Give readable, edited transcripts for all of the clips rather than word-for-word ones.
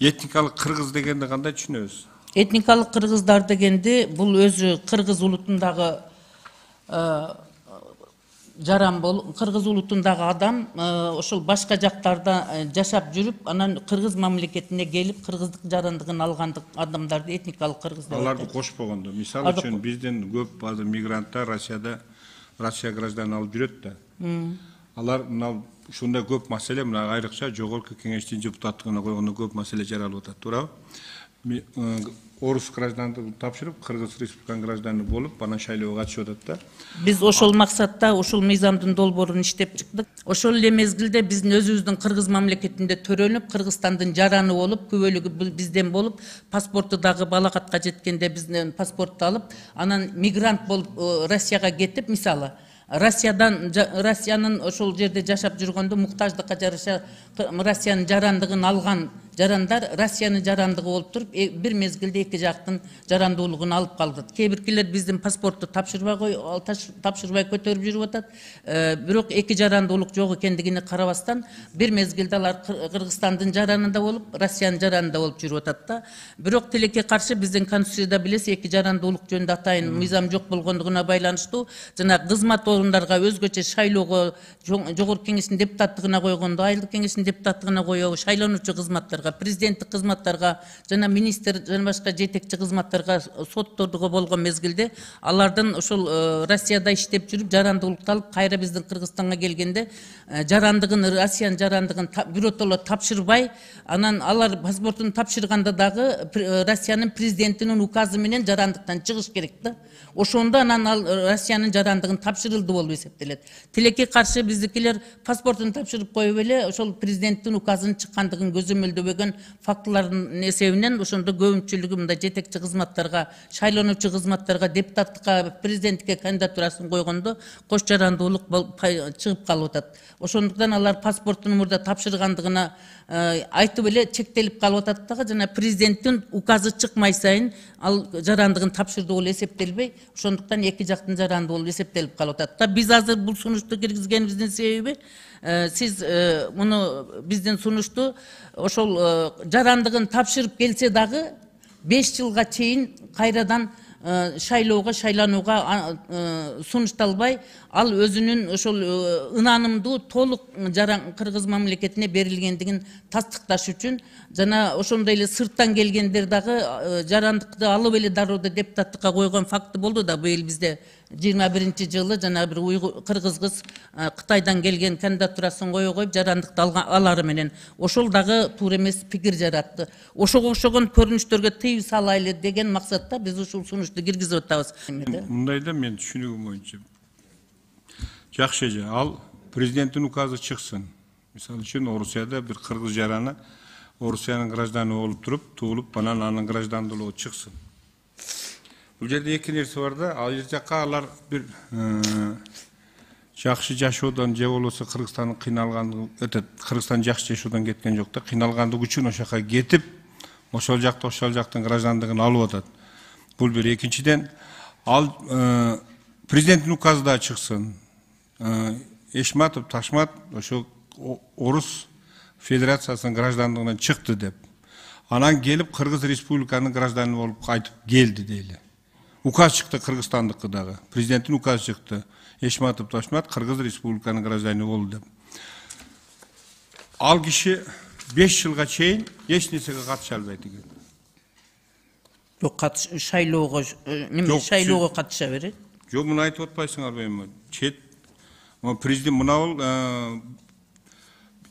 Этникалык кыргыз дегенди кандай түшүнөбүз? Этникалык кыргыздар дегенди бул өзү кыргыз улутундагы жаран кыргыз улутундагы адам ошол башка жактарда жашап жүрүп, анан кыргыз мамлекетине келип кыргыздык жарандыгын алгандык адамдарды этникалык кыргыз деп атайт. Аларды кошпогондо, мисалы үчүн бизден көп азыр мигранттар Россия гражданын алып жүрөт да. Алар мына ушундай көп маселе, мына айрыкча жогорку кеңештин депутаттыгына койгондо көп маселе жаралып атат, туурабы? Орус граждандыгын тапшырып, Кыргыз Республиканын гражданы болуп, анан шайлоого катышып атат да. Биз ошол максатта ушул мыйзамдын долбоорун иштеп чыктык. Ошол эле мезгилде биздин өзүбүздүн Кыргыз мамлекетинде төрөнүп, Кыргызстандын жараны болуп, көбөлүгү бизден болуп, паспорту дагы балагатка жеткенде бизден паспортту алып, анан мигрант болуп Россияга кетип, мисалы Россиянын ошол жерде жашап жүргөндө муктаждыкка жараша Россиянын жарандыгын алган жарандар Россиянын жарандыгы болуп туруп, бир мезгилде эки жактын жарандуулугун алып калды. Кээ биркилер биздин паспортту тапшырбай көтөрүп жүрүп атат. Бирок эки жарандуулук жок экендигине карабастан, бир мезгилде алар Кыргызстандын жаранында болуп, Россиянын жаранында болуп жүрүп атат да. Бирок тилекке каршы биздин конституцияда билесиз, эки жарандуулук жөнүндө атайын мыйзам жок болгондугуна байланыштуу жана кызмат орундарга өзгөчө шайлоого жогорку кеңештин депутаттыгына койгондо, айылдык кеңештин депутаттыгына коебу, шайлануучу кызматтарга, президенттик кызматтарга жана министр жана башка жетекчи кызматтарга, сотторго болгон мезгилде алардын ошол Россияда иштеп жүрүп жарандуулукту алып кайра биздин Кыргызстанга келгенде жарандыгын, Россиянын жарандыгын биротоло тапшырбай, анан алар паспортун тапшырганда дагы Россиянын президентинин указы менен жарандыктан чыгыш керек да. Ошондо анан ал Россиянын жарандыгын тапшырылды болуп эсептелет. Тилекке каршы биздикилер паспортун тапшырып коюп эле ошол президенттин указынын чыккандыгын көзөмөлдөбөгөн фактылардын эсебинен ошондо көпчүлүгү мындай жетекчи кызматтарга, шайлануучу кызматтарга, депутаттыкка, президенттикке кандидатурасын койгондо кош жарандуулук чыгып калып атат. Ошондуктан алар паспортун мурда тапшыргандыгына айтып эле чектелип калып атат дагы, жана президенттин указы чыкмай сайын ал жарандыгын тапшырды болуп эсептелбей, ошондуктан эки жактын жаранды болуп эсептелип калып атат. Биз азыр бул сунушту киргизгенибиздин себеби, сиз муну биздин сунушту ошол жарандыгын тапшырып келсе дагы 5 жылга чейин кайрадан шайланууга сунушталбай, ал өзүнүн ошол ынанымдуу толук Кыргыз мамлекетине берилгендигин тастыкташ үчүн жана ошондой эле сырттан келгендер дагы жарандыкты алып эле дароодо депутаттыкка койгон факты болду да. Быйыл бизде 21-жылы жана бир кыргыз кыз Кытайдан келген кандидатурасын коюп жарандыкты алары менен ошол дагы туура эмес пикир жаратты. Ошого окшогон көрүнүштөргө тыюу салайлы деген максатта биз ушул сунушту киргизип атабыз. Мындай да, мен түшүнүгүм боюнча жакшы ал президенттин указы чыксын. Мисалы үчүн Орусияда бир кыргыз жараны Орусиянын гражданы болуп туруп, туулуп, анан анын граждандуулугу чыксын. Бул жерде эки нерсе бар да. Ал жакка алар бир жакшы жашоодон же болбосо Кыргызстандын кыйналгандыгы өтөт. Кыргызстан жакшы жашоодон кеткен жок да, кыйналгандыгы үчүн ошол жака кетип, ошол жактын граждандыгын алып атат. Бул бир. Экинчиден, ал президенттин указы да чыксын. Эшматов Ташмат ошо Орус Федерациясынын граждандыгынан чыкты деп. Анан келип Кыргыз Республиканын гражданы болуп айтып келди дейли. Указ чыкты Кыргызстандыкы дагы. Президенттин указы чыкты. Эшматов Ташмат Кыргыз Республиканын гражданы болду деп. Ал киши 5 жылга чейин эч нерсеге катыша албайт экен. Жок, шайлоого катыша берет. Жок, муну айтып атпайсыңар бейми? Президент мына бул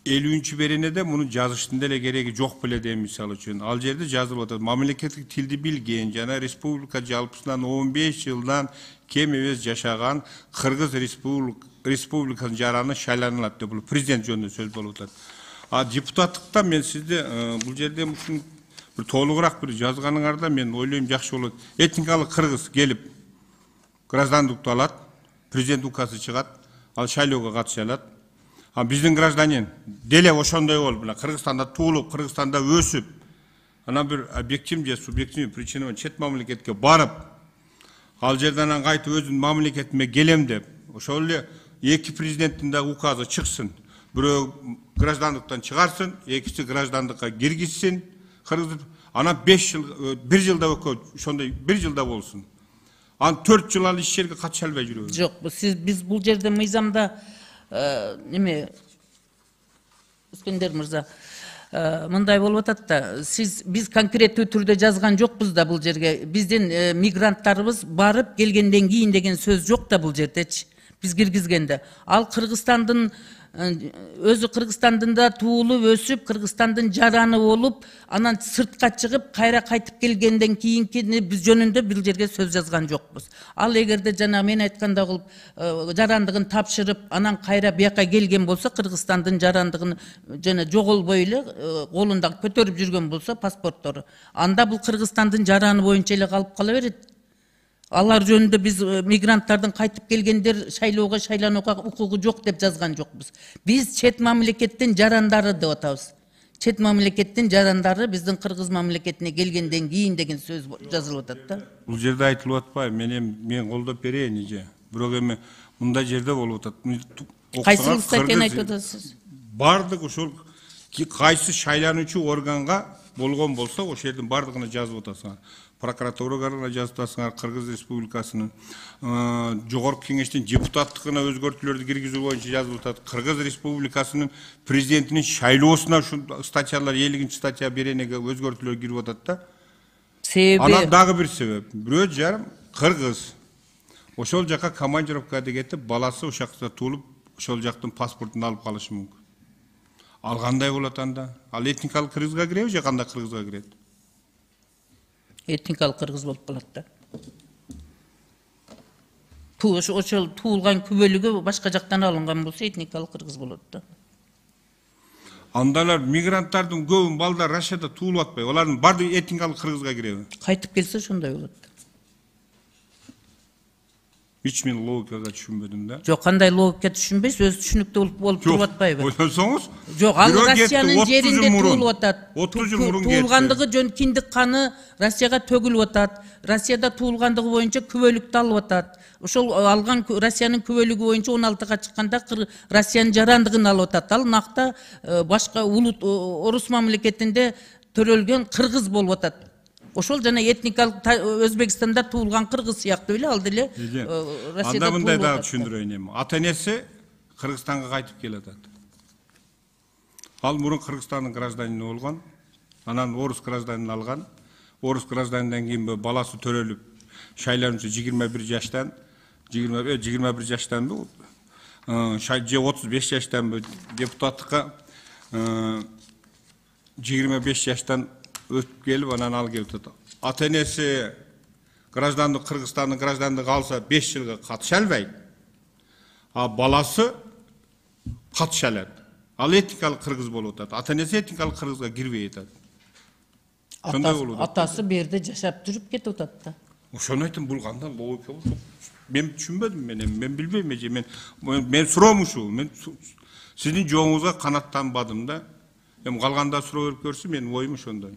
50-беренеде муну жазыштын деле кереги жок беле дейм, мисалы үчүн. Ал жерде жазылып атат: мамлекеттик тилди билген жана республика жалпысынан 15 жылдан кем эмес жашаган Кыргыз Республикасынын жараны шайланылат деп, бул президент жөнүндө сөз болуп атат. Депутаттыкта мен сизде бул жерде бир толугураак бир жазганыңарда мен ойлойм жакшы болот. Этникалык кыргыз келип граждандыкты алат, президент указы чыгат, ал шайлоого катыша алат. Биздин гражданин деле ошондой болуп, Кыргызстанда туулуп, Кыргызстанда өсүп, анан бир объективдүү же субъективдүү причина менен чет мамлекетке барып, ал жерден кайтып өзүнүн мамлекетиме келем деп, ошол эле эки президенттин да указы чыксын. Бирөө граждандыктан чыгарсын, экинчisi граждандыкка киргизсин, Kırgız ana 5 yıl 1 yılda şonday 1 yılda bolsun. An 4 yıl al iş yerге kaç albay жүрөбүz. Жок, biz bu жерде мыйзамда неме Искендер мырза мындай болуп атат да, биз конкреттүү түрдө жазган жокпуз да бул жерге. Биздин мигранттарыбыз барып келгенден кийин деген сөз жок да бул жердечи. Биз киргизгенде. Ал Кыргызстандын өзү Кыргызстандын да туулуп өсүп, Кыргызстандын жараны болуп, анан сыртка чыгып, кайра кайтып келгенден кийинкини биз жөнүндө бул жерге сөз жазган жокпуз. Ал эгерде жана мен айткандай кылып жарандыгын тапшырып, анан кайра бияка келген болсо, Кыргызстандын жарандыгын жана жоголбой эле колунда көтөрүп жүргөн болсо паспорттору, анда бул Кыргызстандын жараны боюнча эле калып кала берет. Алар жөнүндө биз мигранттардын кайтып келгендер шайланууга укугу жок деп жазган жокпуз. Биз чет мамлекеттин жарандары деп атабыз. Чет мамлекеттин жарандары биздин Кыргыз мамлекетине келгенден кийин деген сөз жазылып атат да. Бул жерде айтылып атпайбы? Мен колдоп берейин иже. Бирок эми мындай жерде болуп атат. Кайсы статьяны айтып атасыз? Бардык ошол кайсы шайлануучу органга болгон болсо, ошол жердин бардыгына жазып атасыңар. Прокуратурага жазып атасыңар, Кыргыз Республикасынын жогорку кеңештин депутаттыгына өзгөртүүлөрдү киргизүү боюнча жазып атат. Кыргыз Республикасынын президентинин шайлоосуна ушул статьялар 50-чи статья беренеге өзгөртүүлөр кирип атат да. Себеби Анан дагы бир себеп. Бирөө жарым кыргыз. Ошол жака командировкага кетип, баласы ошол жакта туулуп, ошол жактын паспортун алып калышы мүмкүн. Ал кандай болот анда? Ал этникалык кыргызга киреби же кандай кыргызга кирет? Этникалык кыргыз болуп калат да. Ошол туулган күбөлүгү башка жактан алынган болсо этникалык кыргыз болот да. Андайлар мигранттардын көбүн балдар Россияда туулуп атпайбы? Алардын бардыгы этникалык кыргызга киреби? Кайтып келсе ошондой болот. Hiç мен логикага түшүнбөдүм да. Жок, кандай логика түшүнбөйсүз, өзү түшүнүктүү болуп туруп атпайбы? Ойлонсоңуз, Жок, ал Россиянын жеринде туулуп атат. 30 жыл мурун туулгандыгы жөн киндик каны Россияга төгүлүп атат. Россияда туулгандыгы боюнча күбөлүктү алып атат. Ошол алган Россиянын күбөлүгү боюнча 16-га чыкканда Россиянын жарандыгын алып атат. Ал накта башка улут орус мамлекетинде төрөлгөн кыргыз болуп атат. Ошол жана этникалык Өзбекстанда туулган кыргыз сыяктуу эле ал деле Россияда анда мындай дагы туулуп атат. түшүндүрөйүн эми. Ата-энеси Кыргызстанга кайтып келатат. Ал мурун Кыргызстандын гражданины болгон, анан орус гражданин алган. Орус гражданинен кийин баласы төрөлүп, шайлануучу 21 жаштан, 21 жаштанбы, же 35 жаштанбы депутаттыкка 25 жаштан өтүп келип, анан ал келип атат. Ата-энеси граждандык Кыргызстандын граждандыгын алса 5 жылга катыша албайт. А баласы катыша алат. Ал этникалык кыргыз болуп атат. Ата-энеси этникалык кыргызга кирбей атат. Ошондой болуп атат. Атасы берде жашап жүрүп кетип атат да. Ошону айтам, бул кандай логика болуп? Мен түшүнбөдүм, мен билбейм эже. Мен суроом ушул. Мен сиздин жооңузга канаттанбадым да. Эми калганда суроо берип көрсө, менин оюм ошондой.